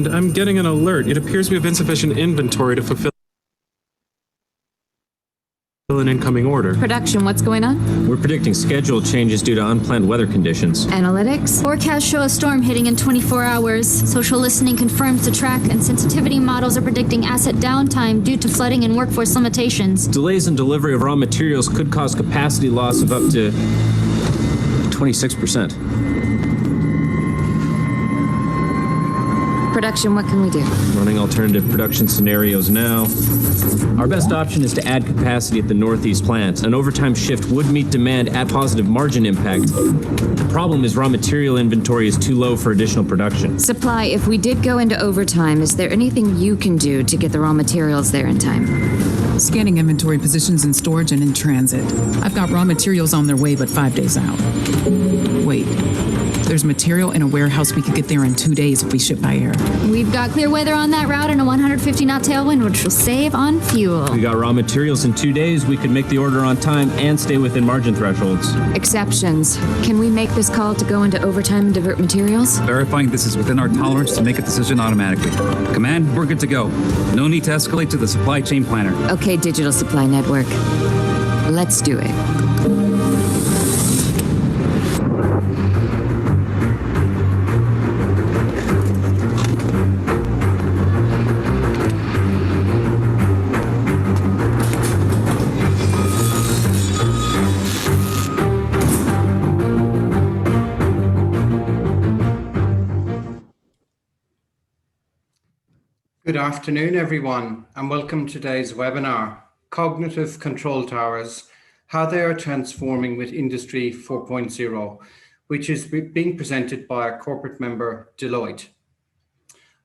command, I'm getting an alert. It appears we have insufficient inventory to fulfill an incoming order. Production, what's going on? We're predicting schedule changes due to unplanned weather conditions. Analytics? Forecasts show a storm hitting in 24 hours. Social listening confirms the track, and sensitivity models are predicting asset downtime due to flooding and workforce limitations. Delays in delivery of raw materials could cause capacity loss of up to 26%. Production, what can we do? Running alternative production scenarios now. Our best option is to add capacity at the Northeast plant. An overtime shift would meet demand at positive margin impact. The problem is raw material inventory is too low for additional production. Supply, if we did go into overtime, is there anything you can do to get the raw materials there in time? Scanning inventory positions in storage and in transit. I've got raw materials on their way, but 5 days out. Wait. There's material in a warehouse we could get there in 2 days if we ship by air. We've got clear weather on that route and a 150-knot tailwind, which will save on fuel. We got raw materials in 2 days. We could make the order on time and stay within margin thresholds. Exceptions. Can we make this call to go into overtime and divert materials? Verifying this is within our tolerance to make a decision automatically. Command, we're good to go. No need to escalate to the supply chain planner. Okay, Digital Supply Network. Let's do it. Good afternoon, everyone, and welcome to today's webinar, Cognitive Control Towers, How They Are Transforming with Industry 4.0, which is being presented by our corporate member, Deloitte.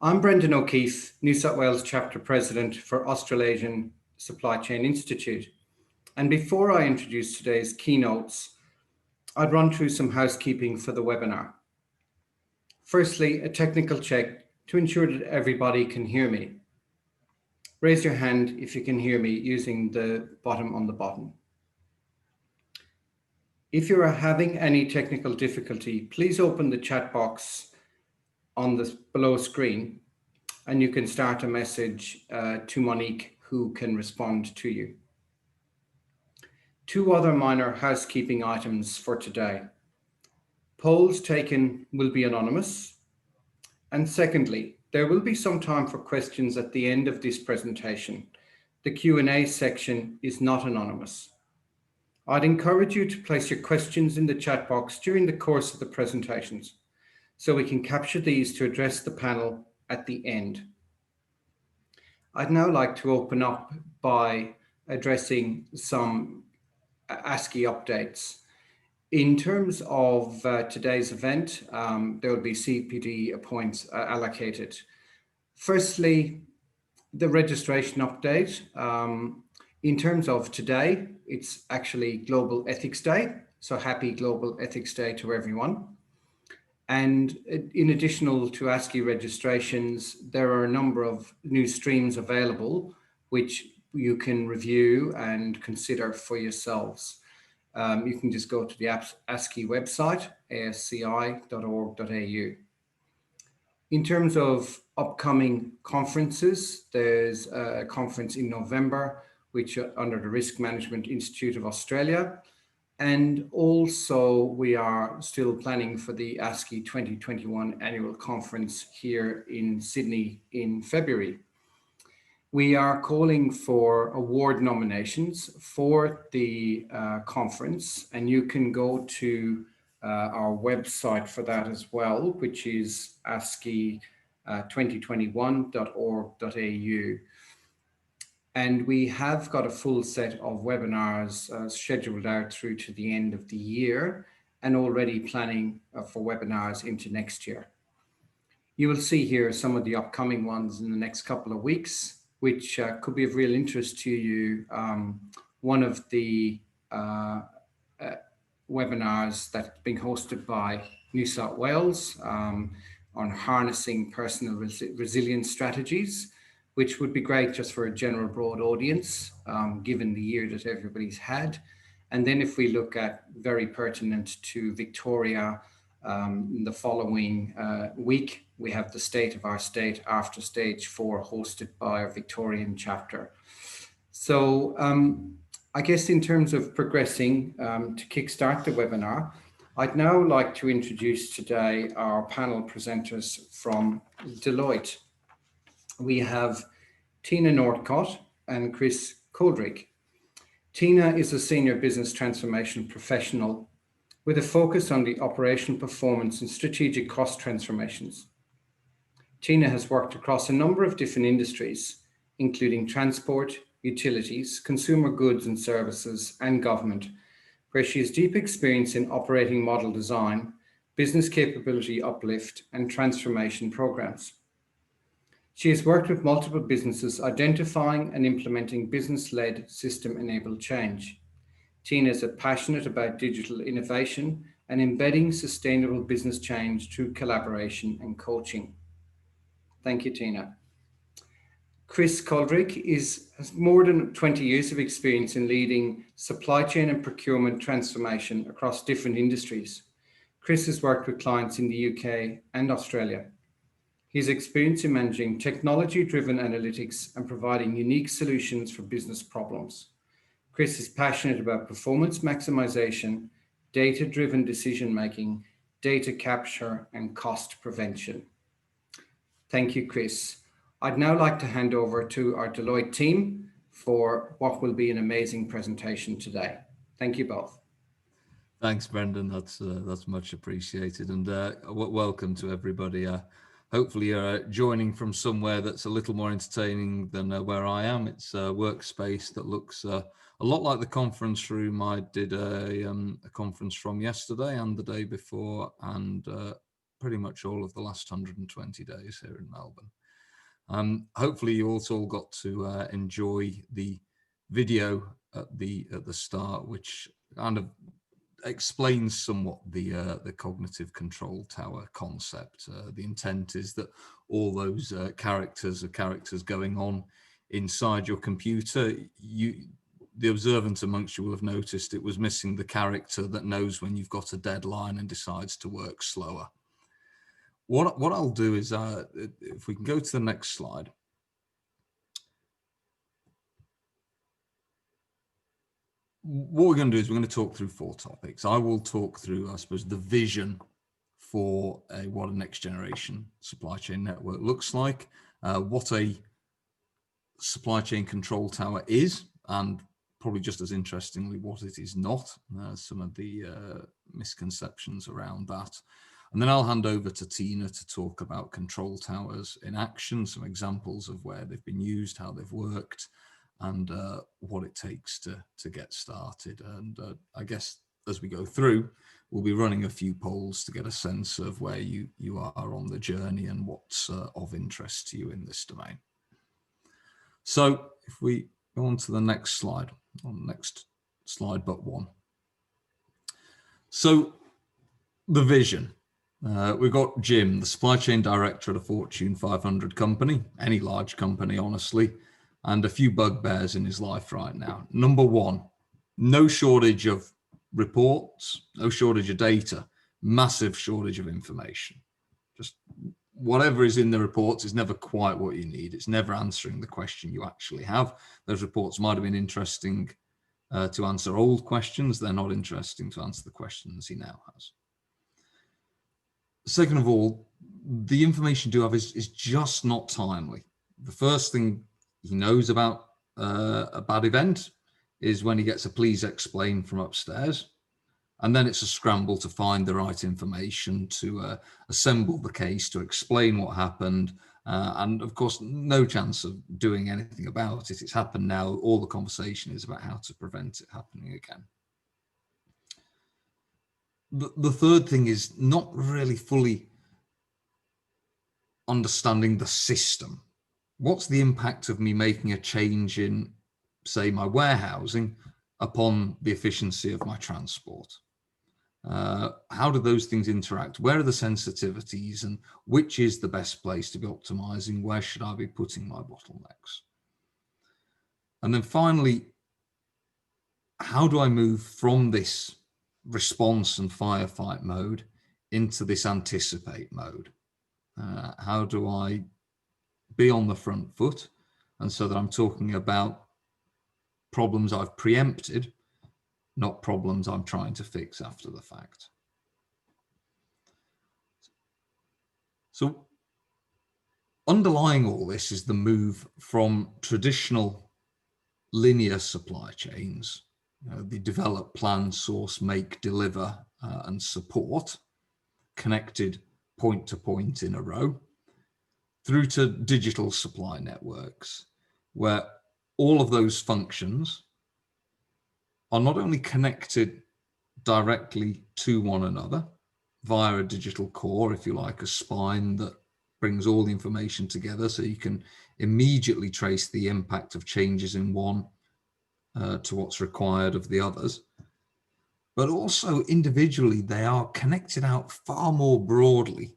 I'm Brendan O'Keefe, New South Wales Chapter President for Australasian Supply Chain Institute. And before I introduce today's keynotes, I'd run through some housekeeping for the webinar. Firstly, a technical check to ensure that everybody can hear me. Raise your hand if you can hear me using the button on the button. If you are having any technical difficulty, please open the chat box on the below screen and you can start a message to Monique, who can respond to you. Two other minor housekeeping items for today. Polls taken will be anonymous. And secondly, there will be some time for questions at the end of this presentation. The Q&A section is not anonymous. I'd encourage you to place your questions in the chat box during the course of the presentations, so we can capture these to address the panel at the end. I'd now like to open up by addressing some ASCI updates. In terms of today's event, there will be CPD points allocated. Firstly, the registration update. In terms of today, it's actually Global Ethics Day. So happy Global Ethics Day to everyone. And in addition to ASCI registrations, there are a number of new streams available, which you can review and consider for yourselves. You can just go to the ASCI website, asci.org.au. In terms of upcoming conferences, there's a conference in November, which under the Risk Management Institute of Australia. And also we are still planning for the ASCI 2021 annual conference here in Sydney in February. We are calling for award nominations for the conference, and you can go to our website for that as well, which is asci2021.org.au. And we have got a full set of webinars scheduled out through to the end of the year, and already planning for webinars into next year. You will see here some of the upcoming ones in the next couple of weeks, which could be of real interest to you. One of the webinars that's being hosted by New South Wales on harnessing personal resilience strategies, which would be great just for a general broad audience, given the year that everybody's had. And then if we look at very pertinent to Victoria, In the following week, we have the State of Our State after stage 4 hosted by our Victorian chapter. So I guess in terms of progressing to kickstart the webinar, I'd now like to introduce today our panel presenters from Deloitte. We have Tina Northcott and Chris Coldrick. Tina is a senior business transformation professional with a focus on the operational performance and strategic cost transformations. Tina has worked across a number of different industries, including transport, utilities, consumer goods and services, and government, where she has deep experience in operating model design, business capability uplift, and transformation programs. She has worked with multiple businesses identifying and implementing business-led system-enabled change. Tina is passionate about digital innovation and embedding sustainable business change through collaboration and coaching. Thank you, Tina. Chris Coldrick has more than 20 years of experience in leading supply chain and procurement transformation across different industries. Chris has worked with clients in the UK and Australia. His experience in managing technology-driven analytics and providing unique solutions for business problems. Chris is passionate about performance maximization, data-driven decision-making, data capture, and cost prevention. Thank you, Chris. I'd now like to hand over to our Deloitte team for what will be an amazing presentation today. Thank you both. Thanks, Brendan. That's much appreciated, and welcome to everybody. Hopefully you're joining from somewhere that's a little more entertaining than where I am. It's a workspace that looks a lot like the conference room I did a conference from yesterday and the day before, and pretty much all of the last 120 days here in Melbourne. Hopefully you also all got to enjoy the video at the start, which kind of explains somewhat the cognitive control tower concept. The intent is that all those characters are characters going on inside your computer. The observant amongst you will have noticed it was missing the character that knows when you've got a deadline and decides to work slower. What I'll do is, if we can go to the next slide. What we're going to do is we're going to talk through 4 topics. I will talk through, I suppose, the vision for what a next generation supply chain network looks like, what a supply chain control tower is, and probably just as interestingly, what it is not, some of the misconceptions around that. And then I'll hand over to Tina to talk about control towers in action, some examples of where they've been used, how they've worked, and what it takes to get started. And I guess as we go through, we'll be running a few polls to get a sense of where you are on the journey and what's of interest to you in this domain. So if we go on to the next slide, on the next slide but one. So the vision. We've got Jim, the supply chain director at a Fortune 500 company, any large company, honestly, and a few bugbears in his life right now. Number one, no shortage of reports, no shortage of data, massive shortage of information. Just whatever is in the reports is never quite what you need. It's never answering the question you actually have. Those reports might have been interesting to answer old questions. They're not interesting to answer the questions he now has. Second of all, the information you do have is just not timely. The first thing he knows about a bad event is when he gets a please explain from upstairs. And then it's a scramble to find the right information to assemble the case, to explain what happened. And of course, no chance of doing anything about it. It's happened now. All the conversation is about how to prevent it happening again. The third thing is not really fully understanding the system. What's the impact of me making a change in, say, my warehousing upon the efficiency of my transport? How do those things interact? Where are the sensitivities, and which is the best place to be optimizing? Where should I be putting my bottlenecks? And then finally, how do I move from this response and firefight mode into this anticipate mode. How do I be on the front foot? And so that I'm talking about problems I've preempted, not problems I'm trying to fix after the fact. So underlying all this is the move from traditional linear supply chains, the develop, plan, source, make, deliver, and support, connected point to point in a row, through to digital supply networks, where all of those functions are not only connected directly to one another via a digital core, if you like, a spine that brings all the information together so you can immediately trace the impact of changes in one to what's required of the others. But also individually, they are connected out far more broadly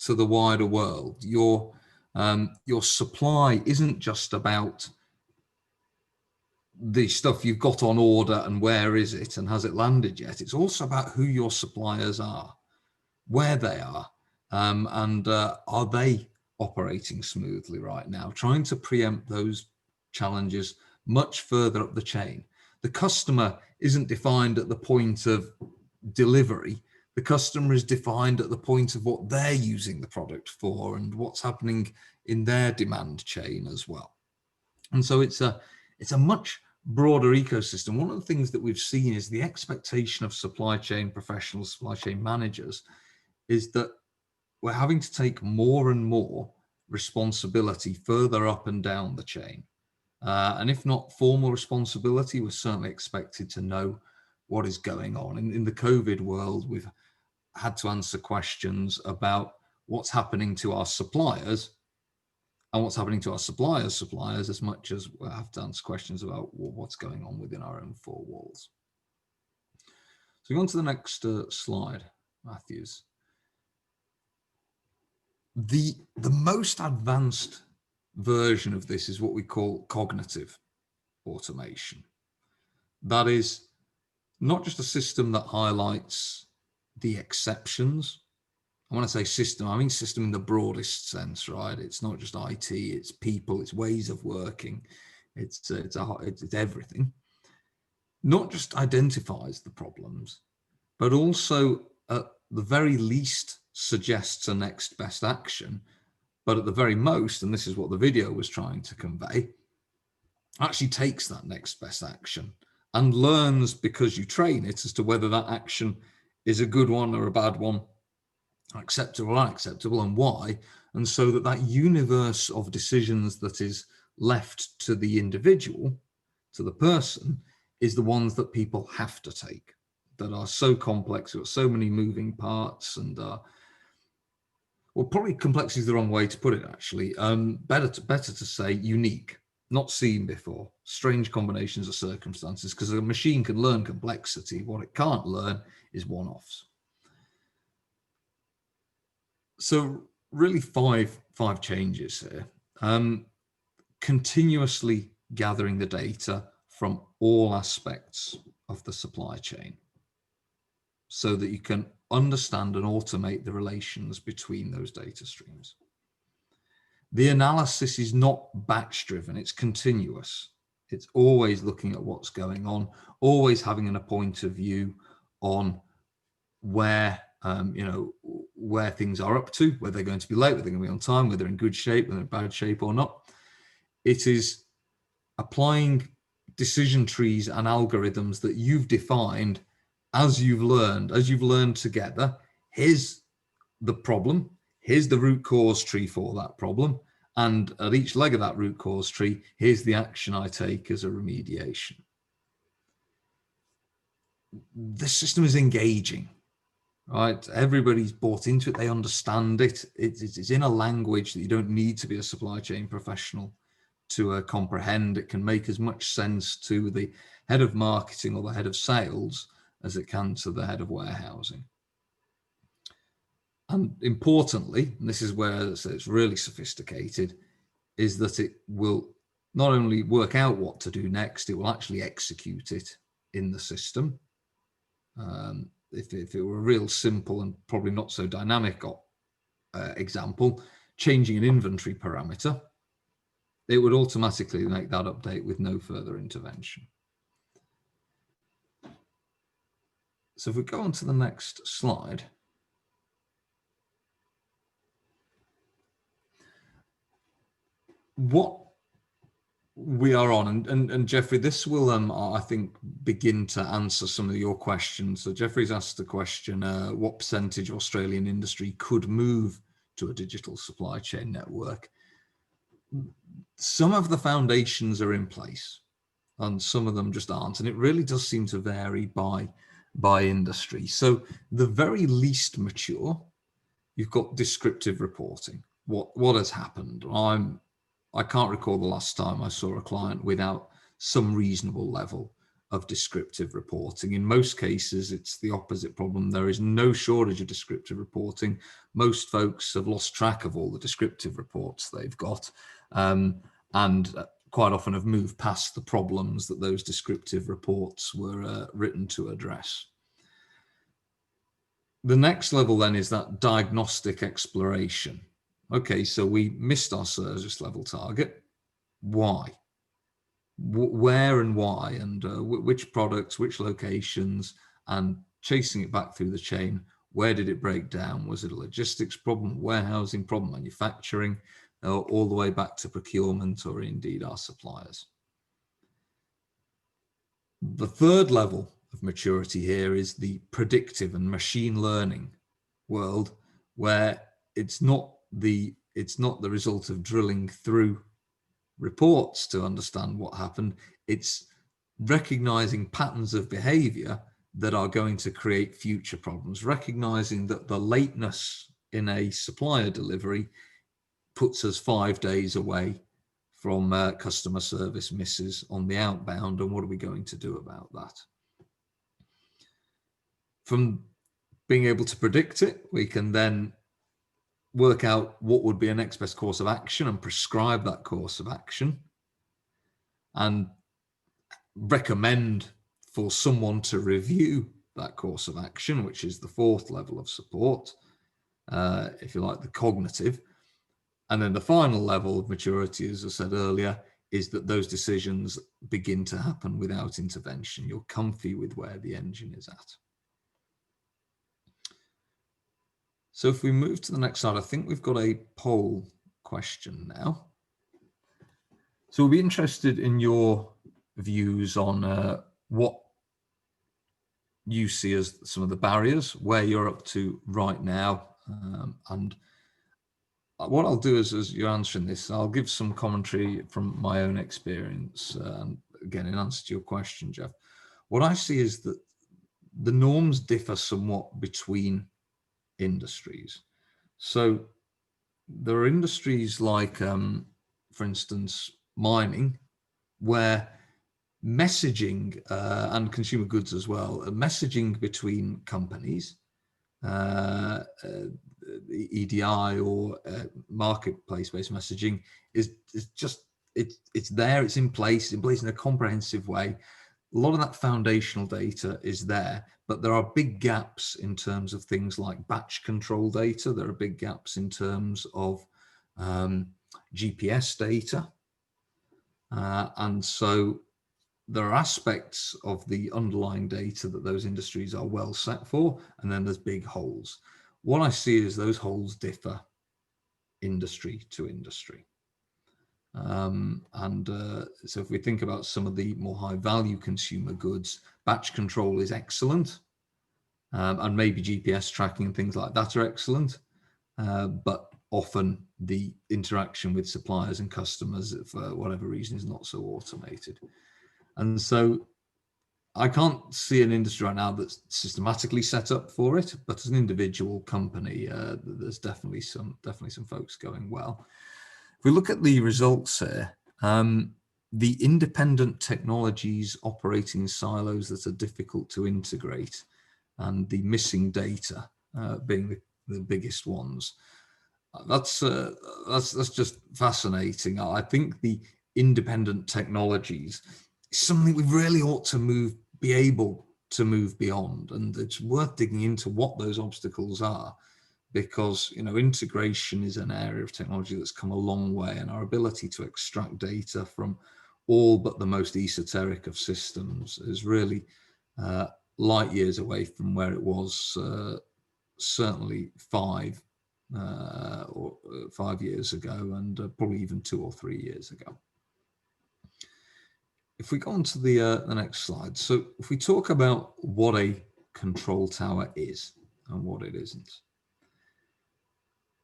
to the wider world. Your supply isn't just about the stuff you've got on order and where is it and has it landed yet. It's also about who your suppliers are, where they are, and are they operating smoothly right now, trying to preempt those challenges much further up the chain. The customer isn't defined at the point of delivery. The customer is defined at the point of what they're using the product for and what's happening in their demand chain as well. And so it's a much broader ecosystem. One of the things that we've seen is the expectation of supply chain professionals, supply chain managers, is that we're having to take more and more responsibility further up and down the chain. And if not formal responsibility, we're certainly expected to know what is going on. In the COVID world, we've had to answer questions about what's happening to our suppliers and what's happening to our suppliers as much as we have to answer questions about what's going on within our own four walls. So go on to the next slide, Matthews. The most advanced version of this is what we call cognitive automation. That is not just a system that highlights the exceptions. I want to say system, I mean system in the broadest sense, right? It's not just IT, it's people, it's ways of working, it's everything. Not just identifies the problems, but also at the very least suggests a next best action, but at the very most, and this is what the video was trying to convey, actually takes that next best action and learns, because you train it, as to whether that action is a good one or a bad one, acceptable or unacceptable, and why. And so that universe of decisions that is left to the individual, to the person, is the ones that people have to take, that are so complex, got so many moving parts, and well, probably complexity is the wrong way to put it, actually. Better to say unique, not seen before, strange combinations of circumstances, because a machine can learn complexity. What it can't learn is one-offs. So really five changes here. Continuously gathering the data from all aspects of the supply chain so that you can understand and automate the relations between those data streams. The analysis is not batch driven, it's continuous. It's always looking at what's going on, always having a point of view on where where things are up to, whether they're going to be late, whether they're going to be on time, whether they're in good shape, whether they're in bad shape or not. It is applying decision trees and algorithms that you've defined as you've learned together. Here's the problem, here's the root cause tree for that problem, and at each leg of that root cause tree, here's the action I take as a remediation. The system is engaging, right? Everybody's bought into it, they understand it. It's in a language that you don't need to be a supply chain professional to comprehend. It can make as much sense to the head of marketing or the head of sales as it can to the head of warehousing. And importantly, and this is where it's really sophisticated, is that it will not only work out what to do next, it will actually execute it in the system. if it were a real simple and probably not so dynamic example, changing an inventory parameter, it would automatically make that update with no further intervention. So if we go on to the next slide, what we are on, and Jeffrey, this will, I think, begin to answer some of your questions. So Jeffrey's asked the question, what percentage of Australian industry could move to a digital supply chain network? Some of the foundations are in place and some of them just aren't. And it really does seem to vary by industry. So the very least mature, you've got descriptive reporting. What has happened? I can't recall the last time I saw a client without some reasonable level of descriptive reporting. In most cases, it's the opposite problem. There is no shortage of descriptive reporting. Most folks have lost track of all the descriptive reports they've got, and quite often have moved past the problems that those descriptive reports were written to address. The next level then is that diagnostic exploration. Okay, so we missed our service level target. Why? Where and why, and which products, which locations, and chasing it back through the chain. Where did it break down? Was it a logistics problem, warehousing problem, manufacturing, all the way back to procurement, or indeed our suppliers? The third level of maturity here is the predictive and machine learning world, where it's not the result of drilling through reports to understand what happened. It's recognizing patterns of behavior that are going to create future problems, recognizing that the lateness in a supplier delivery puts us 5 days away from customer service misses on the outbound, and what are we going to do about that? From being able to predict it, we can then work out what would be a next best course of action and prescribe that course of action, and recommend for someone to review that course of action, which is the fourth level of support, if you like, the cognitive. And then the final level of maturity, as I said earlier, is that those decisions begin to happen without intervention. You're comfy with where the engine is at. So if we move to the next slide, I think we've got a poll question now. So we'll be interested in your views on what you see as some of the barriers, where you're up to right now. And what I'll do is, as you're answering this, I'll give some commentary from my own experience. Again, in answer to your question, Jeff, what I see is that the norms differ somewhat between industries. So there are industries like, for instance, mining, where messaging and consumer goods as well, messaging between companies, EDI or marketplace-based messaging is just, it's there, it's in place in a comprehensive way. A lot of that foundational data is there, but there are big gaps in terms of things like batch control data. There are big gaps in terms of GPS data. And so there are aspects of the underlying data that those industries are well set for, and then there's big holes. What I see is those holes differ industry to industry. So if we think about some of the more high value consumer goods, batch control is excellent, and maybe GPS tracking and things like that are excellent, but often the interaction with suppliers and customers, for whatever reason, is not so automated. And so I can't see an industry right now that's systematically set up for it, but as an individual company, there's definitely some folks going well. If we look at the results here, the independent technologies operating in silos that are difficult to integrate, and the missing data being the biggest ones. That's just fascinating. I think the independent technologies is something we really ought to be able to move beyond. And it's worth digging into what those obstacles are, because, you know, integration is an area of technology that's come a long way, and our ability to extract data from all but the most esoteric of systems is really light years away from where it was certainly 5 years ago, and probably even 2 or 3 years ago. If we go on to the next slide, so if we talk about what a control tower is and what it isn't.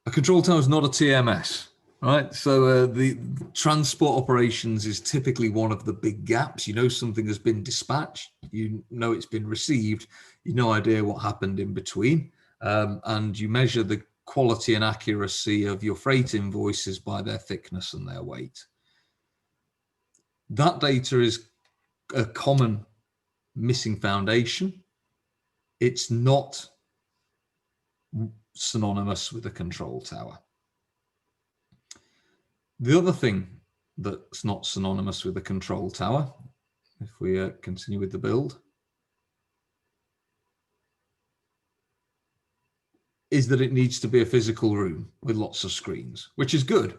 A control tower is not a TMS, right? So the transport operations is typically one of the big gaps. You know something has been dispatched, you know it's been received, you no idea what happened in between, and you measure the quality and accuracy of your freight invoices by their thickness and their weight. That data is a common missing foundation. It's not synonymous with a control tower. The other thing that's not synonymous with a control tower, if we continue with the build, is that it needs to be a physical room with lots of screens, which is good,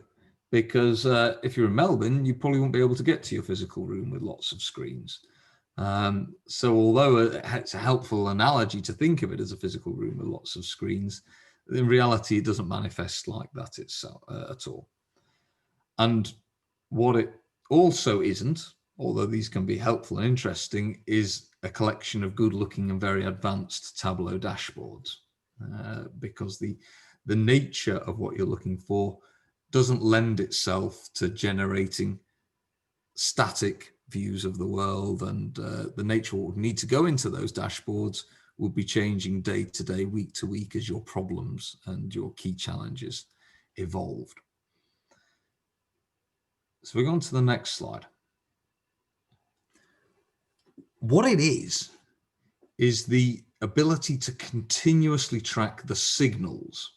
because if you're in Melbourne, you probably won't be able to get to your physical room with lots of screens. So although it's a helpful analogy to think of it as a physical room with lots of screens, in reality, it doesn't manifest like that itself, at all. And what it also isn't, although these can be helpful and interesting, is a collection of good-looking and very advanced Tableau dashboards, because the nature of what you're looking for doesn't lend itself to generating static views of the world, and the nature of what would need to go into those dashboards will be changing day to day, week to week, as your problems and your key challenges evolved. So we go on to the next slide. What it is the ability to continuously track the signals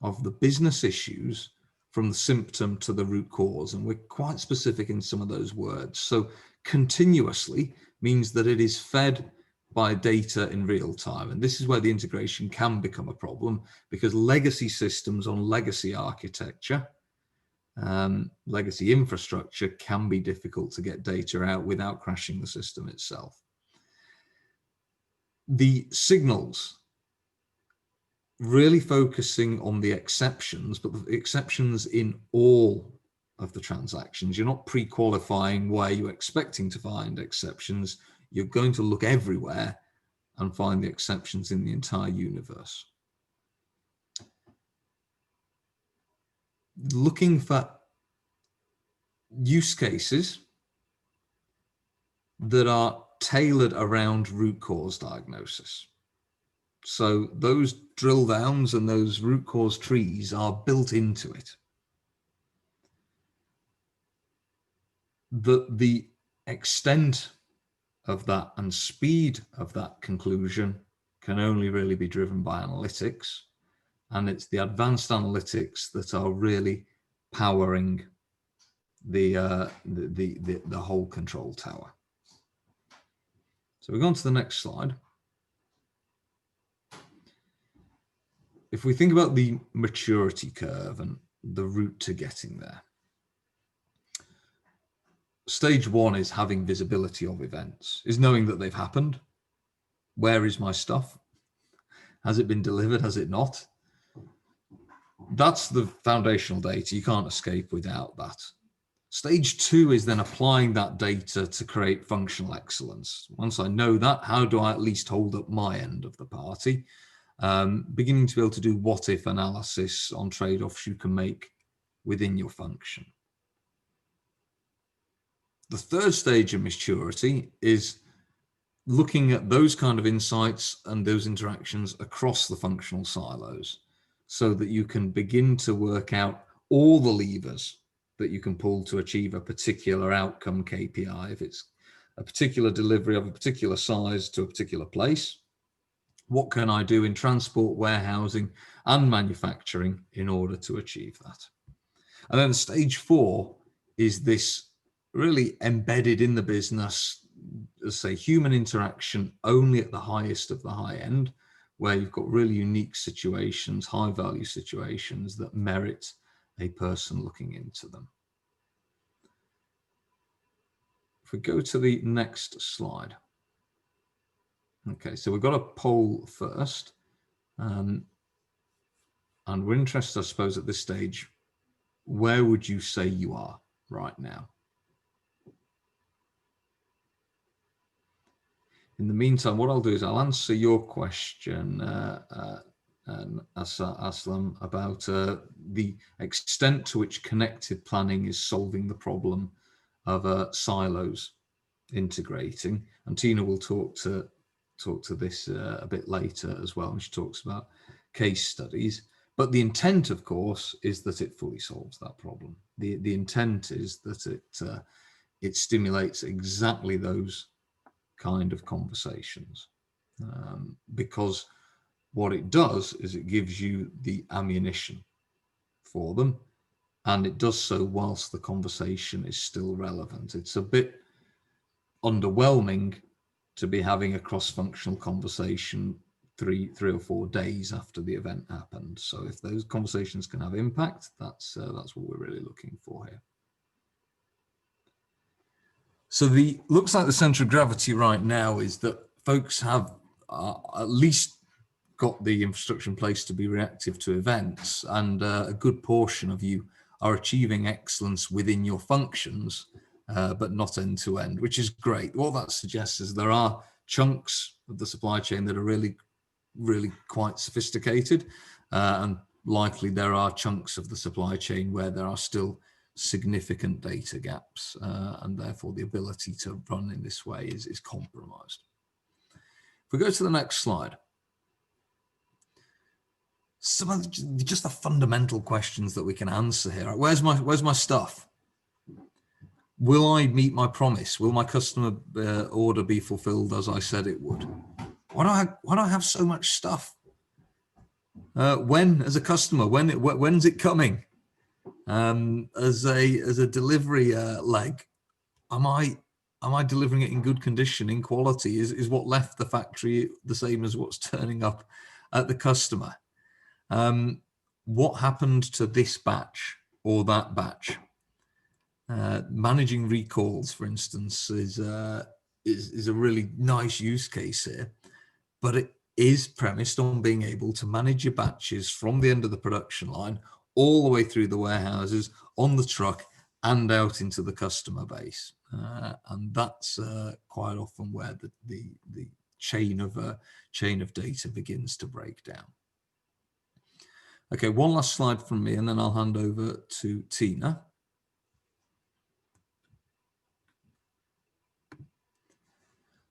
of the business issues from the symptom to the root cause. And we're quite specific in some of those words. So continuously means that it is fed by data in real time. And this is where the integration can become a problem, because legacy systems on legacy architecture, legacy infrastructure, can be difficult to get data out without crashing the system itself. The signals, really focusing on the exceptions, but the exceptions in all of the transactions. You're not pre-qualifying where you're expecting to find exceptions. You're going to look everywhere and find the exceptions in the entire universe. Looking for use cases that are tailored around root cause diagnosis. So those drill downs and those root cause trees are built into it. The extent of that and speed of that conclusion can only really be driven by analytics. And it's the advanced analytics that are really powering the whole control tower. So we go on to the next slide. If we think about the maturity curve and the route to getting there, stage one is having visibility of events, is knowing that they've happened. Where is my stuff? Has it been delivered? Has it not? That's the foundational data. You can't escape without that. Stage two is then applying that data to create functional excellence. Once I know that, how do I at least hold up my end of the party? Beginning to be able to do what-if analysis on trade-offs you can make within your function. The third stage of maturity is looking at those kind of insights and those interactions across the functional silos, so that you can begin to work out all the levers that you can pull to achieve a particular outcome KPI. If it's a particular delivery of a particular size to a particular place, what can I do in transport, warehousing, and manufacturing in order to achieve that? And then stage four is this really embedded in the business as I say, human interaction only at the highest of the high end, where you've got really unique situations, high value situations that merit a person looking into them. If we go to the next slide. Okay, so we've got a poll first. And we're interested, I suppose, at this stage, where would you say you are right now? In the meantime, what I'll do is I'll answer your question, Aslam, about the extent to which connected planning is solving the problem of silos integrating. And Tina will talk to this a bit later as well, when she talks about case studies. But the intent, of course, is that it fully solves that problem. The intent is that it stimulates exactly those kind of conversations, because what it does is it gives you the ammunition for them, and it does so whilst the conversation is still relevant. It's a bit underwhelming to be having a cross-functional conversation three or 4 days after the event happened. So if those conversations can have impact, that's what we're really looking for here. So looks like the center of gravity right now is that folks have at least got the infrastructure in place to be reactive to events, and a good portion of you are achieving excellence within your functions, but not end to end, which is great. What that suggests is there are chunks of the supply chain that are really quite sophisticated, and likely there are chunks of the supply chain where there are still significant data gaps, and therefore the ability to run in this way is compromised. If we go to the next slide, some of just the fundamental questions that we can answer here. Where's my stuff? Will I meet my promise? Will my customer order be fulfilled as I said it would? Why do I have so much stuff? When, as a customer, when's it coming? As a delivery leg, am I delivering it in good condition, in quality? Is what left the factory the same as what's turning up at the customer? What happened to this batch or that batch? Managing recalls, for instance, is a really nice use case here, but it is premised on being able to manage your batches from the end of the production line all the way through the warehouses, on the truck, and out into the customer base. And that's quite often where the chain of data begins to break down. Okay, one last slide from me, and then I'll hand over to Tina.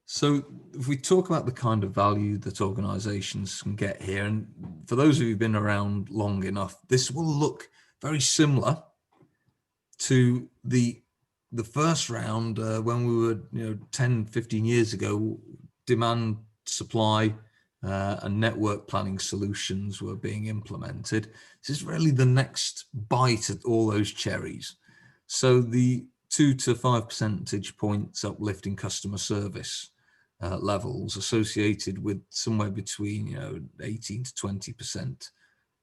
So if we talk about the kind of value that organizations can get here, and for those of you who've been around long enough, this will look very similar to the first round when we were 10, 15 years ago, demand, supply, and network planning solutions were being implemented. This is really the next bite at all those cherries. So the 2 to 5 percentage points uplift in customer service levels associated with somewhere between 18 to 20%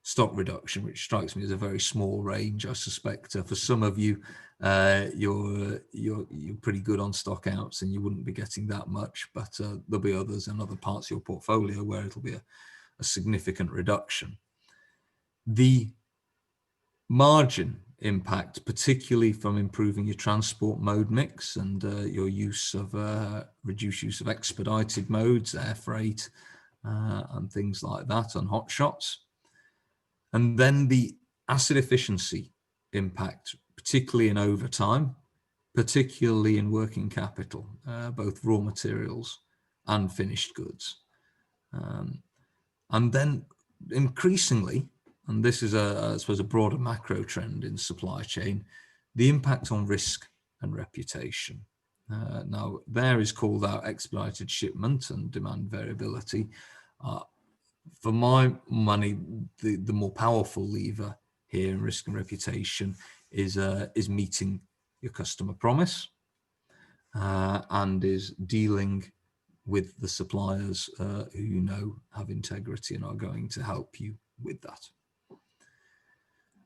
stock reduction, which strikes me as a very small range. I suspect for some of you, you're pretty good on stock outs and you wouldn't be getting that much, but there'll be others in other parts of your portfolio where it'll be a significant reduction. The margin impact, particularly from improving your transport mode mix and your use of reduced use of expedited modes, air freight, and things like that on hot shots. And then the asset efficiency impact, particularly in overtime, particularly in working capital, both raw materials and finished goods. And then increasingly, and this is I suppose a broader macro trend in supply chain, the impact on risk and reputation. Now there is called out expedited shipment and demand variability. For my money, the more powerful lever here in risk and reputation is meeting your customer promise, and is dealing with the suppliers who you know have integrity and are going to help you with that.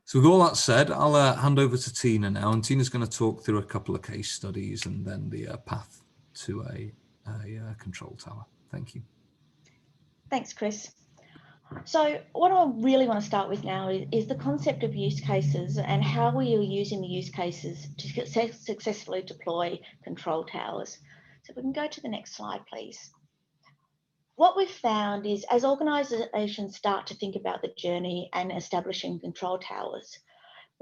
So with all that said, I'll hand over to Tina now, and Tina's going to talk through a couple of case studies and then the path to a control tower. Thank you. Thanks, Chris. So what I really want to start with now is the concept of use cases and how we are using the use cases to successfully deploy control towers. So if we can go to the next slide, please. What we've found is as organisations start to think about the journey and establishing control towers,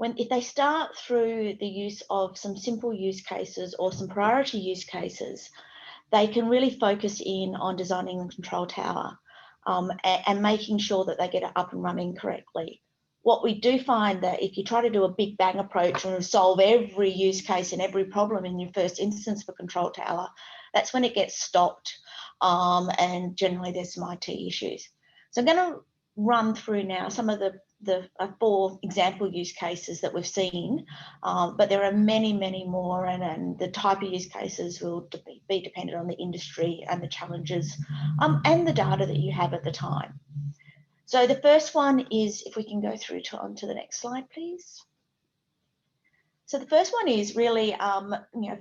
if they start through the use of some simple use cases or some priority use cases, they can really focus in on designing the control tower and making sure that they get it up and running correctly. What we do find that if you try to do a big bang approach and solve every use case and every problem in your first instance for control tower, that's when it gets stopped, and generally there's some IT issues. So I'm going to run through now some of the 4 example use cases that we've seen, but there are many, many more, and the type of use cases will be dependent on the industry and the challenges and the data that you have at the time. So the first one is, if we can go through onto the next slide, please. So the first one is really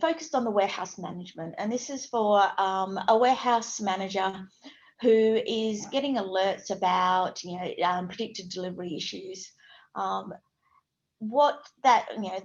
focused on the warehouse management, and this is for a warehouse manager who is getting alerts about predicted delivery issues. The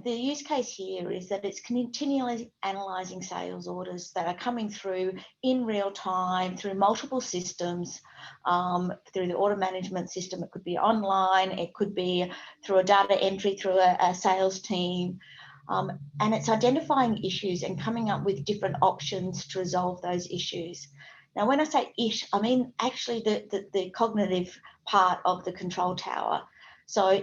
use case here is that it's continually analysing sales orders that are coming through in real time through multiple systems, through the order management system. It could be online, it could be through a data entry through a sales team, and it's identifying issues and coming up with different options to resolve those issues. Now, when I say it, I mean actually the cognitive part of the control tower. So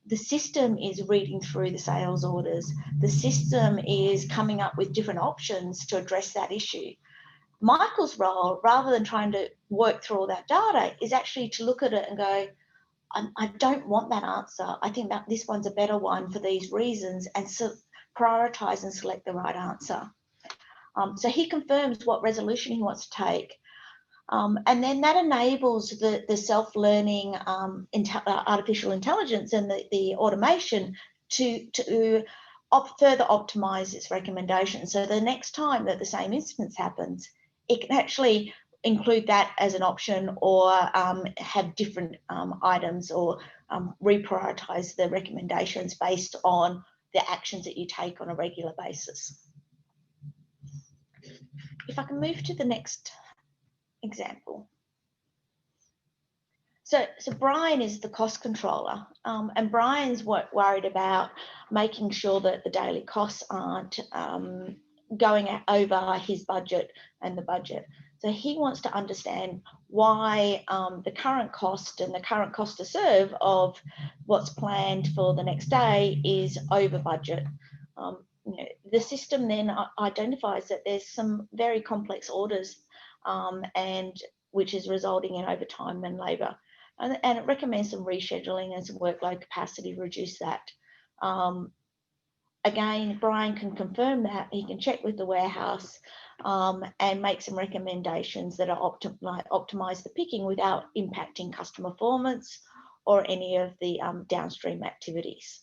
the system is reading through the sales orders. The system is coming up with different options to address that issue. Michael's role, rather than trying to work through all that data, is actually to look at it and go, I don't want that answer. I think that this one's a better one for these reasons, and so prioritise and select the right answer. So he confirms what resolution he wants to take. And then that enables the self-learning artificial intelligence and the automation to further optimize its recommendations. So the next time that the same instance happens, it can actually include that as an option, or have different items, or reprioritize the recommendations based on the actions that you take on a regular basis. If I can move to the next example. So Brian is the cost controller, and Brian's worried about making sure that the daily costs aren't going over his budget and the budget. So he wants to understand why the current cost and the current cost to serve of what's planned for the next day is over budget. The system then identifies that there's some very complex orders, and which is resulting in overtime and labour. And it recommends some rescheduling and some workload capacity to reduce that. Again, Brian can confirm that. He can check with the warehouse and make some recommendations that are optimise the picking without impacting customer performance or any of the downstream activities.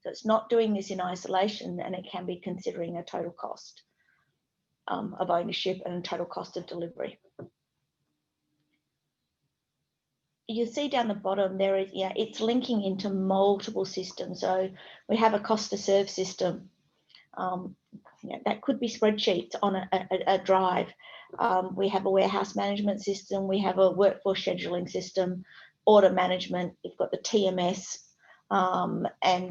So it's not doing this in isolation, and it can be considering a total cost of ownership and a total cost of delivery. You'll see down the bottom there is, it's linking into multiple systems. So we have a cost to serve system. That could be spreadsheets on a drive. We have a warehouse management system. We have a workforce scheduling system, order management. We've got the TMS, and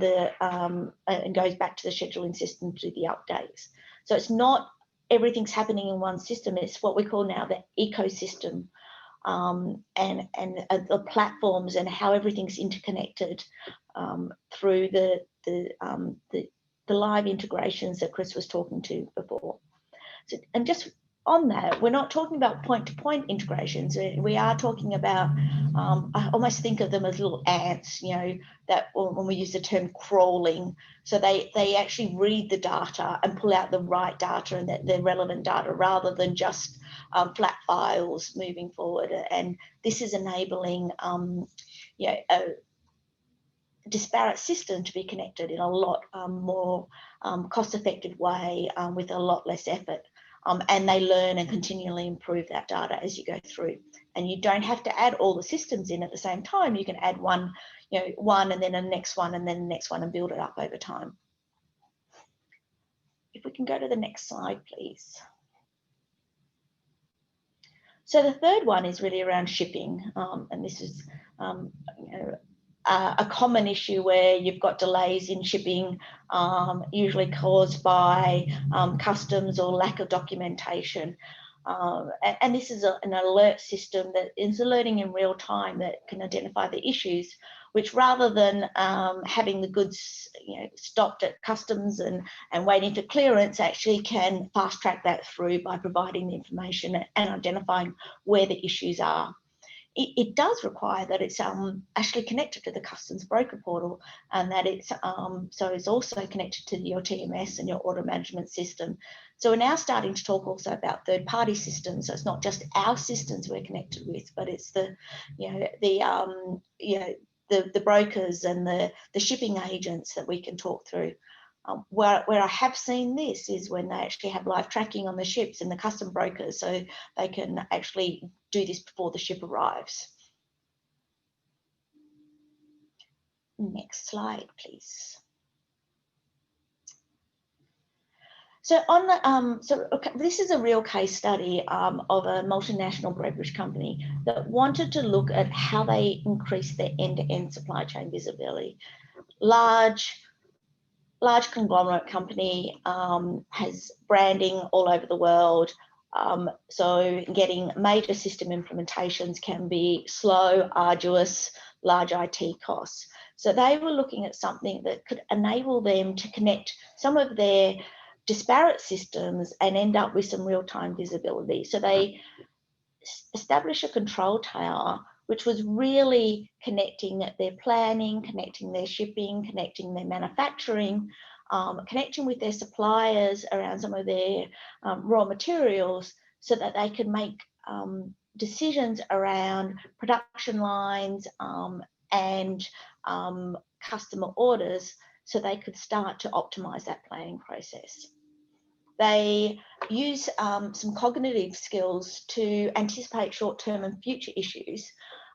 goes back to the scheduling system to do the updates. So it's not everything's happening in one system. It's what we call now the ecosystem. And the platforms and how everything's interconnected through the live integrations that Chris was talking to before. So, and just on that, we're not talking about point-to-point integrations. We are talking about, I almost think of them as little ants, you know, that when we use the term crawling. So they actually read the data and pull out the right data and the relevant data rather than just flat files moving forward. And this is enabling, you know, a disparate system to be connected in a lot more cost-effective way with a lot less effort. And they learn and continually improve that data as you go through. And you don't have to add all the systems in at the same time. You can add one, you know, one and then the next one and then the next one and build it up over time. If we can go to the next slide, please. So the third one is really around shipping. And this is, you know, a common issue where you've got delays in shipping, usually caused by customs or lack of documentation. And this is an alert system that is alerting in real time that can identify the issues, which rather than having the goods, you know, stopped at customs and waiting for clearance, actually can fast track that through by providing the information and identifying where the issues are. It does require that it's actually connected to the customs broker portal, and that it's so it's also connected to your TMS and your order management system. So we're now starting to talk also about third-party systems. So it's not just our systems we're connected with, but it's the, you know, the brokers and the shipping agents that we can talk through. Where I have seen this is when they actually have live tracking on the ships and the custom brokers, so they can actually do this before the ship arrives. Next slide, please. So on the okay, this is a real case study of a multinational beverage company that wanted to look at how they increase their end-to-end supply chain visibility. Large conglomerate company, has branding all over the world. So getting major system implementations can be slow, arduous, large IT costs. So they were looking at something that could enable them to connect some of their disparate systems and end up with some real-time visibility. So they established a control tower which was really connecting their planning, connecting their shipping, connecting their manufacturing, connecting with their suppliers around some of their raw materials, so that they could make decisions around production lines and customer orders, so they could start to optimize that planning process. They use some cognitive skills to anticipate short-term and future issues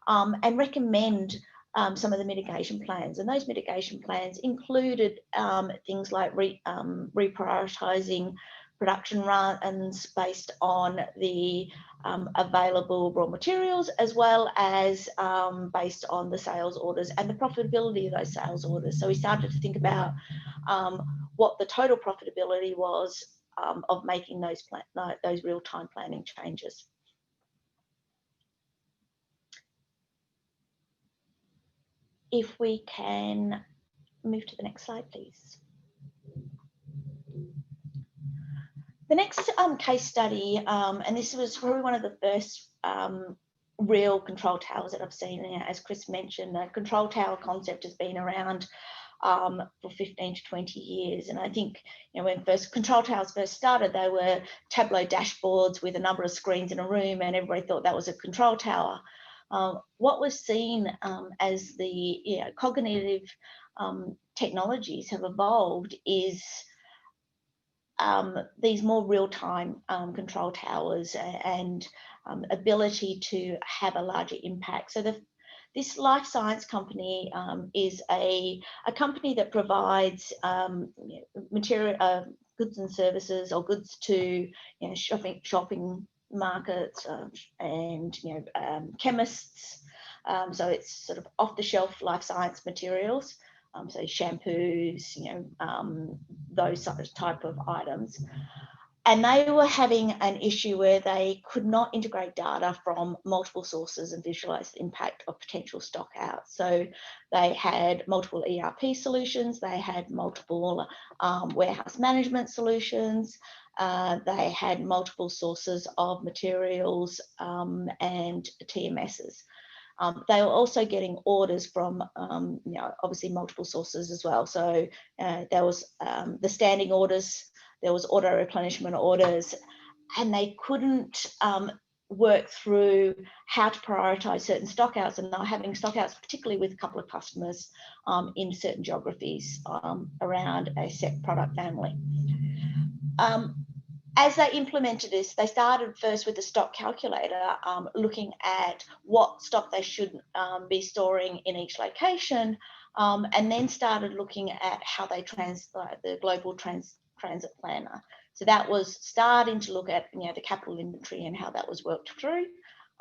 and recommend some of the mitigation plans. And those mitigation plans included things like reprioritizing production runs based on the available raw materials, as well as based on the sales orders and the profitability of those sales orders. So we started to think about what the total profitability was of making those real-time planning changes. If we can move to the next slide, please. The next case study, and this was probably one of the first real control towers that I've seen. As Chris mentioned, the control tower concept has been around for 15 to 20 years. And I think, you know, when control towers first started, they were tableau dashboards with a number of screens in a room, and everybody thought that was a control tower. What was seen as the cognitive technologies have evolved is these more real-time control towers and ability to have a larger impact. So this life science company is a company that provides material, goods and services, or goods to shopping markets and chemists. So it's sort of off-the-shelf life science materials. So shampoos, those type of items. And they were having an issue where they could not integrate data from multiple sources and visualize the impact of potential stock out. So they had multiple ERP solutions, they had multiple warehouse management solutions, they had multiple sources of materials and TMSs. They were also getting orders from, obviously multiple sources as well. So there was the standing orders, there was auto replenishment orders, and they couldn't work through how to prioritize certain stockouts, and they were having stockouts, particularly with a couple of customers in certain geographies around a set product family. As they implemented this, they started first with the stock calculator, looking at what stock they should be storing in each location, and then started looking at how they the global transit planner. So that was starting to look at the capital inventory and how that was worked through,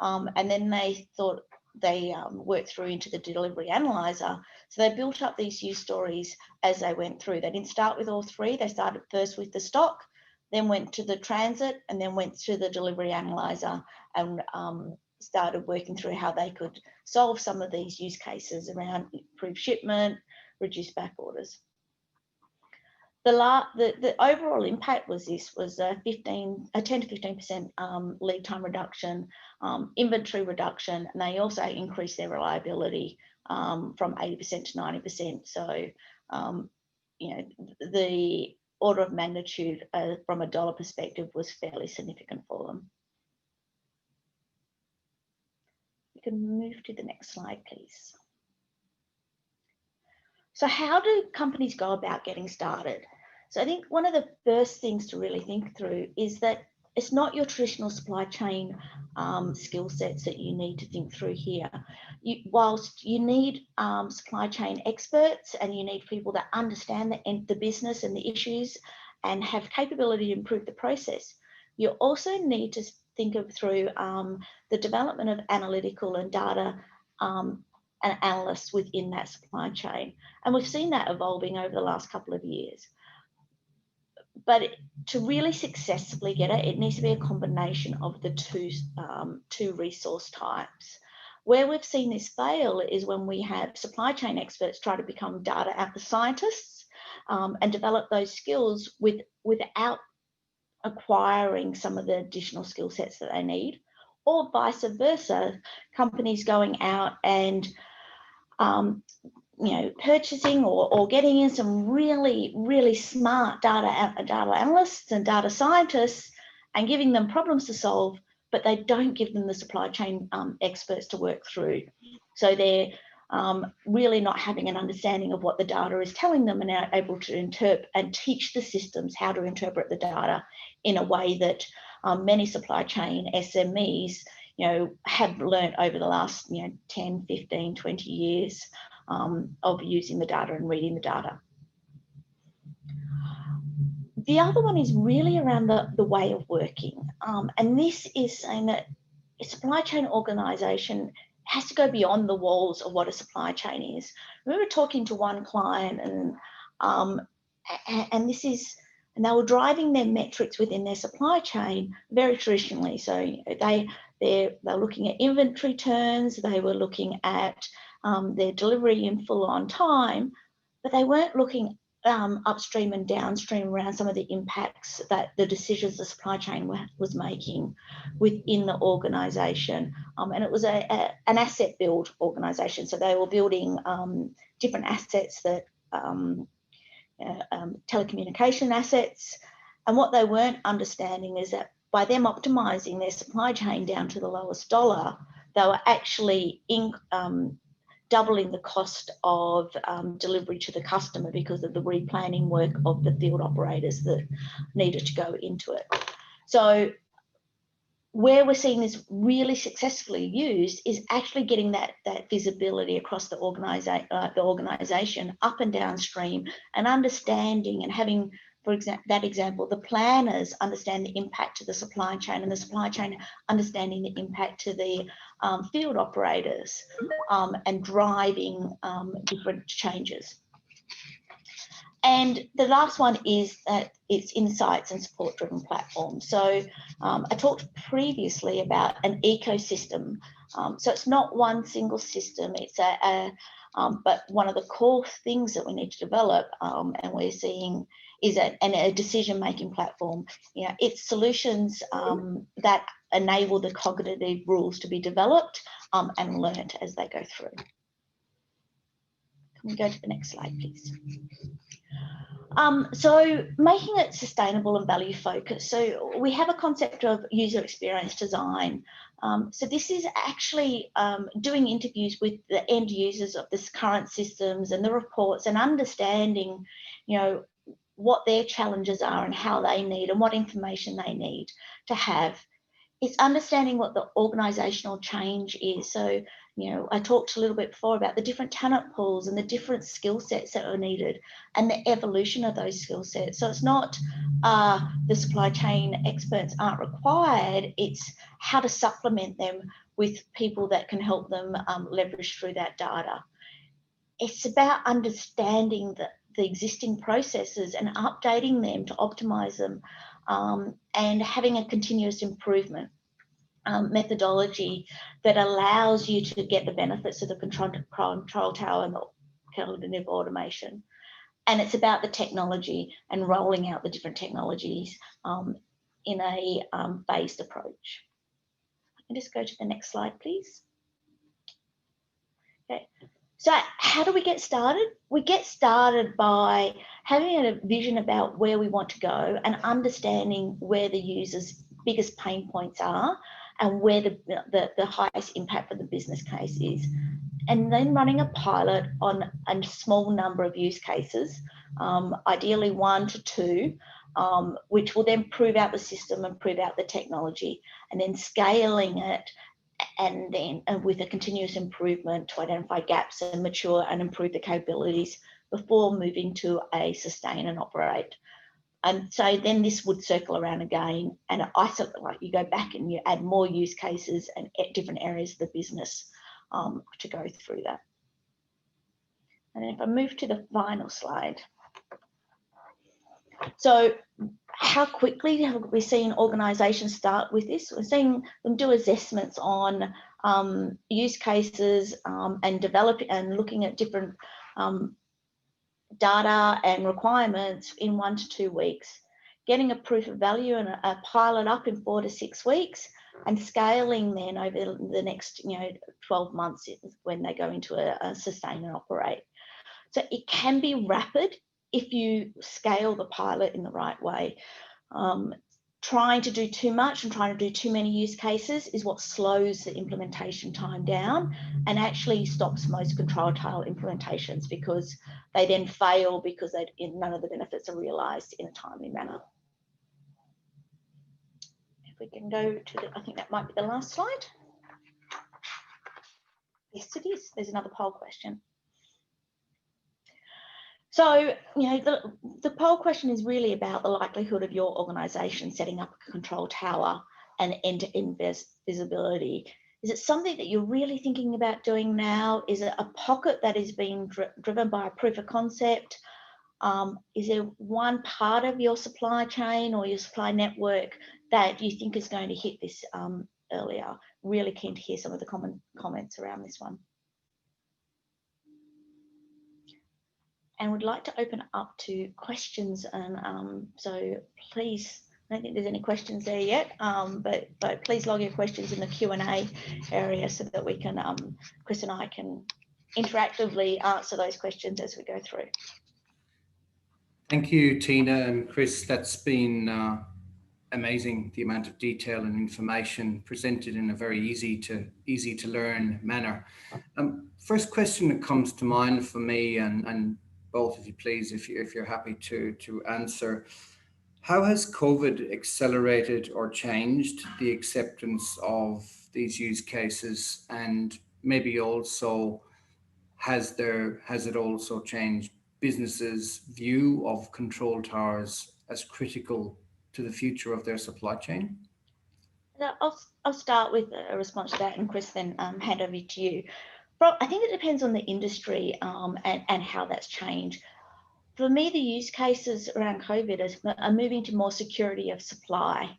and then they thought they worked through into the delivery analyzer. So they built up these use stories as they went through. They didn't start with all three. They started first with the stock, then went to the transit, and then went to the delivery analyzer and started working through how they could solve some of these use cases around improved shipment, reduced back orders. The overall impact was a 10 to 15% lead time reduction, inventory reduction, and they also increased their reliability from 80% to 90%. So, the order of magnitude from a dollar perspective was fairly significant for them. You can move to the next slide, please. So how do companies go about getting started? So I think one of the first things to really think through is that it's not your traditional supply chain skill sets that you need to think through here. Whilst you need supply chain experts and you need people that understand the business and the issues and have capability to improve the process, you also need to think through the development of analytical and data and analysts within that supply chain. And we've seen that evolving over the last couple of years. But to really successfully get it, it needs to be a combination of the two resource types. Where we've seen this fail is when we have supply chain experts try to become data scientists and develop those skills without acquiring some of the additional skill sets that they need, or vice versa, companies going out and purchasing or getting in some really, really smart data analysts and data scientists and giving them problems to solve, but they don't give them the supply chain experts to work through. So they're really not having an understanding of what the data is telling them and are able to interpret and teach the systems how to interpret the data in a way that many supply chain SMEs have learned over the last 10, 15, 20 years of using the data and reading the data. The other one is really around the way of working. And this is saying that a supply chain organisation has to go beyond the walls of what a supply chain is. I remember talking to one client and they were driving their metrics within their supply chain very traditionally. So they're looking at inventory turns, they were looking at their delivery in full on time, but they weren't looking upstream and downstream around some of the impacts that the decisions the supply chain was making within the organisation. And it was an asset build organisation. So they were building different assets that telecommunication assets. And what they weren't understanding is that by them optimising their supply chain down to the lowest dollar, they were actually doubling the cost of delivery to the customer because of the replanning work of the field operators that needed to go into it. So where we're seeing this really successfully used is actually getting that visibility across the organisation up and downstream and understanding and having, for example, the planners understand the impact to the supply chain and the supply chain understanding the impact to the field operators and driving different changes. And the last one is that it's insights and support-driven platform. So I talked previously about an ecosystem. So it's not one single system. It's but one of the core things that we need to develop, and we're seeing, is a decision-making platform. You know, it's solutions that enable the cognitive rules to be developed and learnt as they go through. Can we go to the next slide, please? So making it sustainable and value focused. So we have a concept of user experience design. So this is actually doing interviews with the end users of this current systems and the reports, and understanding, you know, what their challenges are and how they need and what information they need to have. It's understanding what the organisational change is. So, you know, I talked a little bit before about the different talent pools and the different skill sets that are needed and the evolution of those skill sets. So it's not the supply chain experts aren't required, it's how to supplement them with people that can help them leverage through that data. It's about understanding the existing processes and updating them to optimise them, and having a continuous improvement methodology that allows you to get the benefits of the control tower and the cognitive automation. And it's about the technology and rolling out the different technologies in a phased approach. I can just go to the next slide, please. Okay. So how do we get started? We get started by having a vision about where we want to go and understanding where the user's biggest pain points are and where the highest impact for the business case is. And then running a pilot on a small number of use cases, ideally 1 to 2, which will then prove out the system and prove out the technology, and then scaling it, and then with a continuous improvement to identify gaps and mature and improve the capabilities before moving to a sustain and operate. And so then this would circle around again and isolate, like you go back and you add more use cases and different areas of the business to go through that. And then if I move to the final slide. So how quickly have we seen organisations start with this? We're seeing them do assessments on use cases and developing and looking at different data and requirements in 1 to 2 weeks, getting a proof of value and a pilot up in 4 to 6 weeks, and scaling then over the next 12 months when they go into a sustain and operate. So it can be rapid if you scale the pilot in the right way. Trying to do too much and trying to do too many use cases is what slows the implementation time down and actually stops most control tower implementations, because they then fail because none of the benefits are realised in a timely manner. If we can go to I think that might be the last slide. Yes, it is. There's another poll question. So, the poll question is really about the likelihood of your organisation setting up a control tower and end-to-end visibility. Is it something that you're really thinking about doing now? Is it a pocket that is being driven by a proof of concept? Is there one part of your supply chain or your supply network that you think is going to hit this earlier? Really keen to hear some of the comments around this one. And would like to open up to questions, and so please, I don't think there's any questions there yet, but please log your questions in the Q&A area so that we can, Chris and I can interactively answer those questions as we go through. Thank you, Tina and Chris. That's been amazing, the amount of detail and information presented in a very easy to learn manner. First question that comes to mind for me, and both of you, please, if you're happy to answer. How has COVID accelerated or changed the acceptance of these use cases, and maybe also has it also changed businesses' view of control towers as critical to the future of their supply chain? I'll start with a response to that, and Chris, then hand over to you. I think it depends on the industry and how that's changed. For me, the use cases around COVID are moving to more security of supply.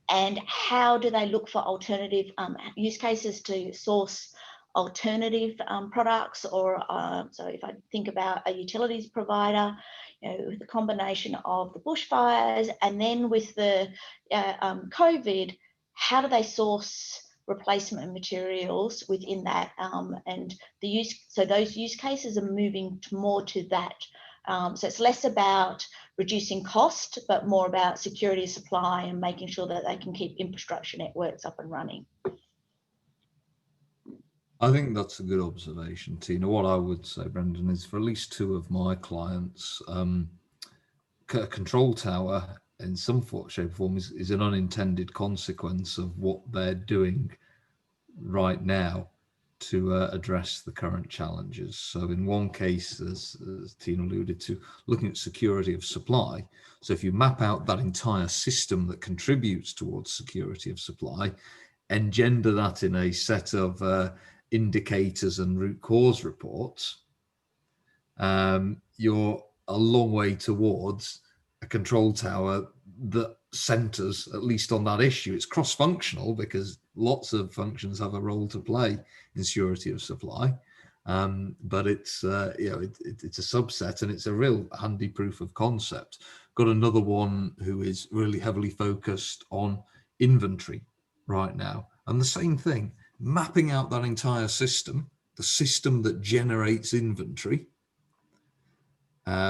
And how do they look for alternative use cases to source alternative products? Or so if I think about a utilities provider, with the combination of the bushfires and then with the COVID, how do they source replacement materials within that? And so those use cases are moving more to that. So it's less about reducing cost, but more about security of supply and making sure that they can keep infrastructure networks up and running. I think that's a good observation, Tina. What I would say, Brendan, is for at least 2 of my clients, a control tower in some shape or form is an unintended consequence of what they're doing right now to address the current challenges. So in one case, as Tina alluded to, looking at security of supply. So if you map out that entire system that contributes towards security of supply, engender that in a set of indicators and root cause reports, you're a long way towards a control tower that centers at least on that issue. It's cross-functional because lots of functions have a role to play in security of supply, but it's it's a subset, and it's a real handy proof of concept. Got another one who is really heavily focused on inventory right now, and the same thing, mapping out that entire system, the system that generates inventory,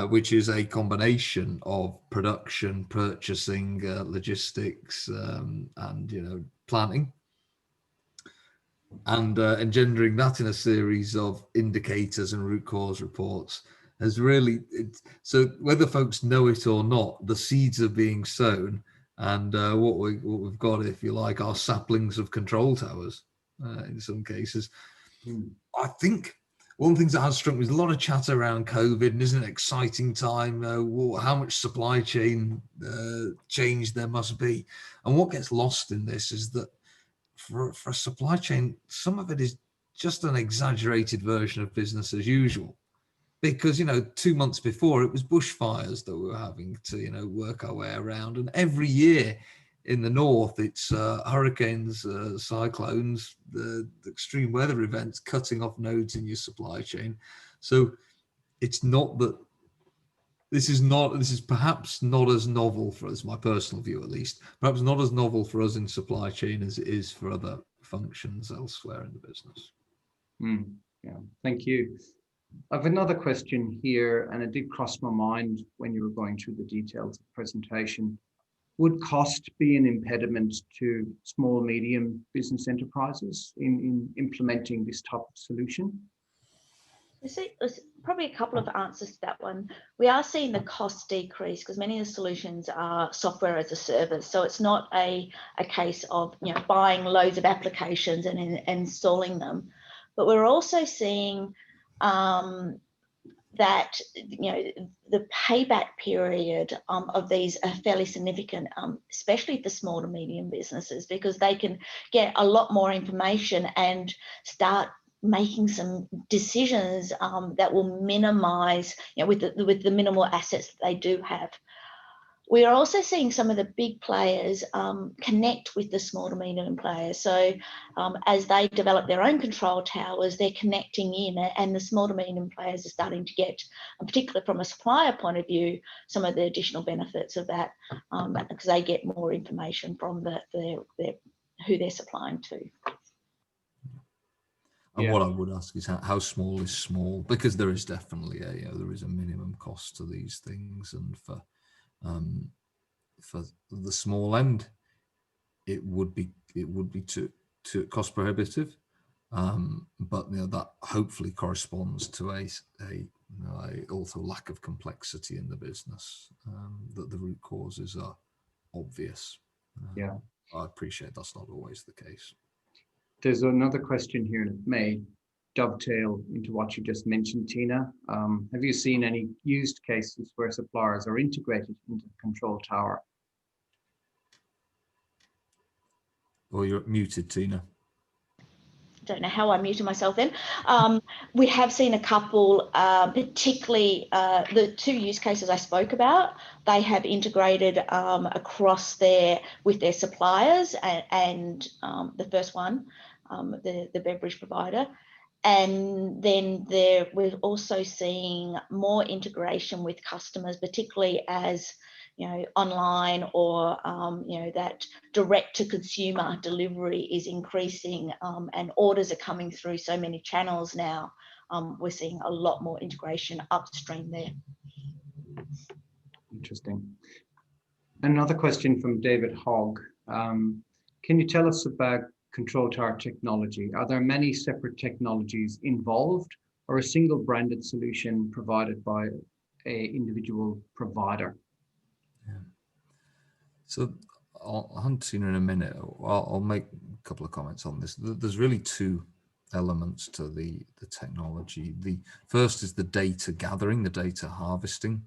which is a combination of production, purchasing, logistics, and planning, and engendering that in a series of indicators and root cause reports has really. So whether folks know it or not, the seeds are being sown, and what we've got, if you like, are saplings of control towers in some cases. I think. One of the things that has struck me is a lot of chat around COVID, and isn't it an exciting time? How much supply chain change there must be. And what gets lost in this is that for a supply chain, some of it is just an exaggerated version of business as usual. Because, 2 months before, it was bushfires that we were having to, work our way around. And every year in the north, it's hurricanes, cyclones, the extreme weather events cutting off nodes in your supply chain. So it's not that this is perhaps not as novel for us, my personal view at least, perhaps not as novel for us in supply chain as it is for other functions elsewhere in the business. Yeah, thank you. I have another question here, and it did cross my mind when you were going through the details of the presentation. Would cost be an impediment to small, medium business enterprises in implementing this type of solution? There's probably a couple of answers to that one. We are seeing the costs decrease because many of the solutions are software as a service. So it's not a case of buying loads of applications and installing them. But we're also seeing that the payback period of these are fairly significant, especially for small to medium businesses, because they can get a lot more information and start making some decisions that will minimize, with the minimal assets that they do have. We are also seeing some of the big players connect with the small to medium players. So as they develop their own control towers, they're connecting in, and the small to medium players are starting to get, particularly from a supplier point of view, some of the additional benefits of that, because they get more information from who they're supplying to. And what I would ask is how small is small? Because there is definitely there is a minimum cost to these things, and for the small end, it would be too cost prohibitive, but that hopefully corresponds to a also lack of complexity in the business, that the root causes are obvious. I appreciate that's not always the case. There's another question here that may dovetail into what you just mentioned, Tina. Have you seen any used cases where suppliers are integrated into the control tower? Well, you're muted, Tina. don't know how I muted myself then. We have seen a couple, particularly the 2 use cases I spoke about. They have integrated across with their suppliers, and the first one, the beverage provider. And then we're also seeing more integration with customers, particularly as online or that direct to consumer delivery is increasing, and orders are coming through so many channels now. We're seeing a lot more integration upstream there. Interesting. Another question from David Hogg. Can you tell us about control tower technology? Are there many separate technologies involved, or a single branded solution provided by an individual provider? Yeah. So I'll hand to you in a minute. I'll make a couple of comments on this. There's really 2 elements to the technology. The first is the data gathering, the data harvesting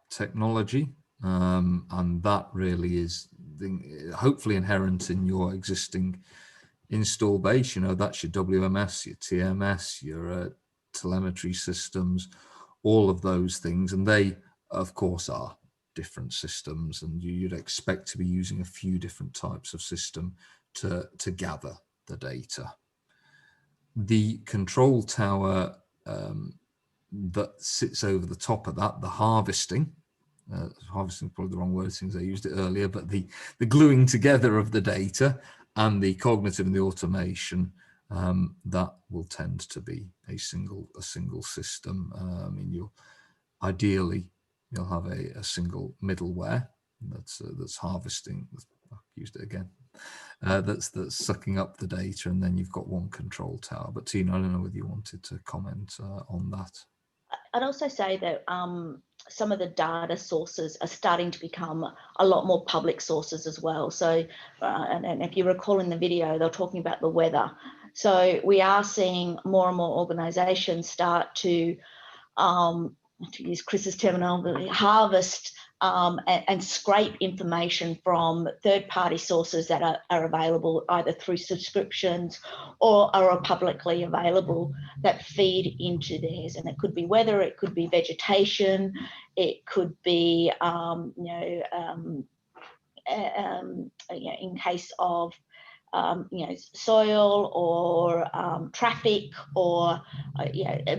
technology, and that really is hopefully inherent in your existing install base. That's your WMS, your TMS, your telemetry systems, all of those things, and they of course are different systems, and you'd expect to be using a few different types of system to gather the data. The control tower that sits over the top of that, the harvesting is probably the wrong word since I used it earlier, but the gluing together of the data and the cognitive and the automation, that will tend to be a single system. Ideally you'll have a single middleware that's harvesting. I've used it again. That's sucking up the data, and then you've got one control tower. But Tina, I don't know whether you wanted to comment on that. I'd also say that some of the data sources are starting to become a lot more public sources as well. So, and if you recall in the video, they're talking about the weather. So we are seeing more and more organisations start to use Chris's terminology, harvest and scrape information from third-party sources that are available either through subscriptions or are publicly available that feed into theirs. And it could be weather, it could be vegetation, it could be, in case of soil or traffic or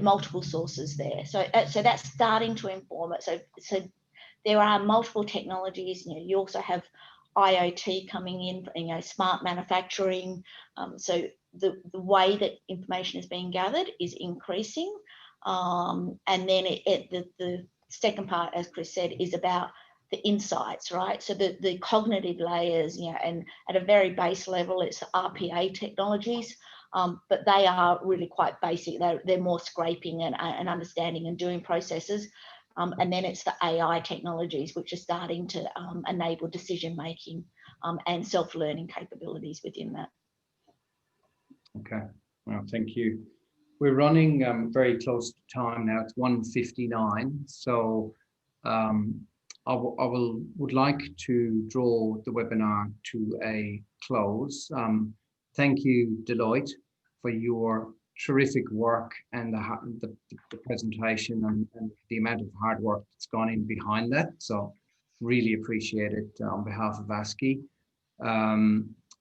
multiple sources there. So that's starting to inform it. So there are multiple technologies. You also have IoT coming in, smart manufacturing. So the way that information is being gathered is increasing. And then the second part, as Chris said, is about the insights, right? So the cognitive layers, and at a very base level, it's RPA technologies, but they are really quite basic. They're more scraping and understanding and doing processes. And then it's the AI technologies, which are starting to enable decision-making and self-learning capabilities within that. Okay, well, thank you. We're running very close to time now. It's 1:59, so would like to draw the webinar to a close. Thank you, Deloitte, for your terrific work and the presentation and the amount of hard work that's gone in behind that. So really appreciate it on behalf of ASCI.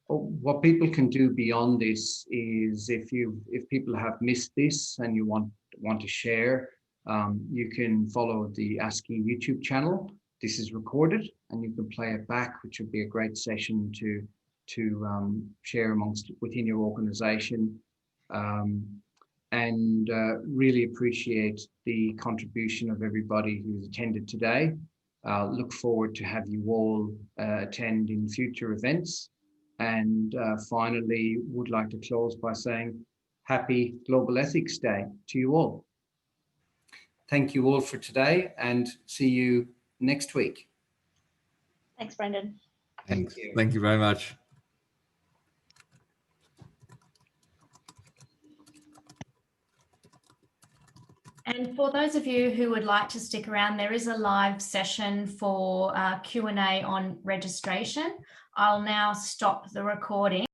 What people can do beyond this is if people have missed this and you want to share, you can follow the ASCI YouTube channel. This is recorded and you can play it back, which would be a great session to share within your organization. And really appreciate the contribution of everybody who's attended today. Look forward to have you all attend in future events. And finally, would like to close by saying happy Global Ethics Day to you all. Thank you all for today and see you next week. Thanks, Brendan. Thanks. Thank you very much. And for those of you who would like to stick around, there is a live session for Q&A on registration. I'll now stop the recording.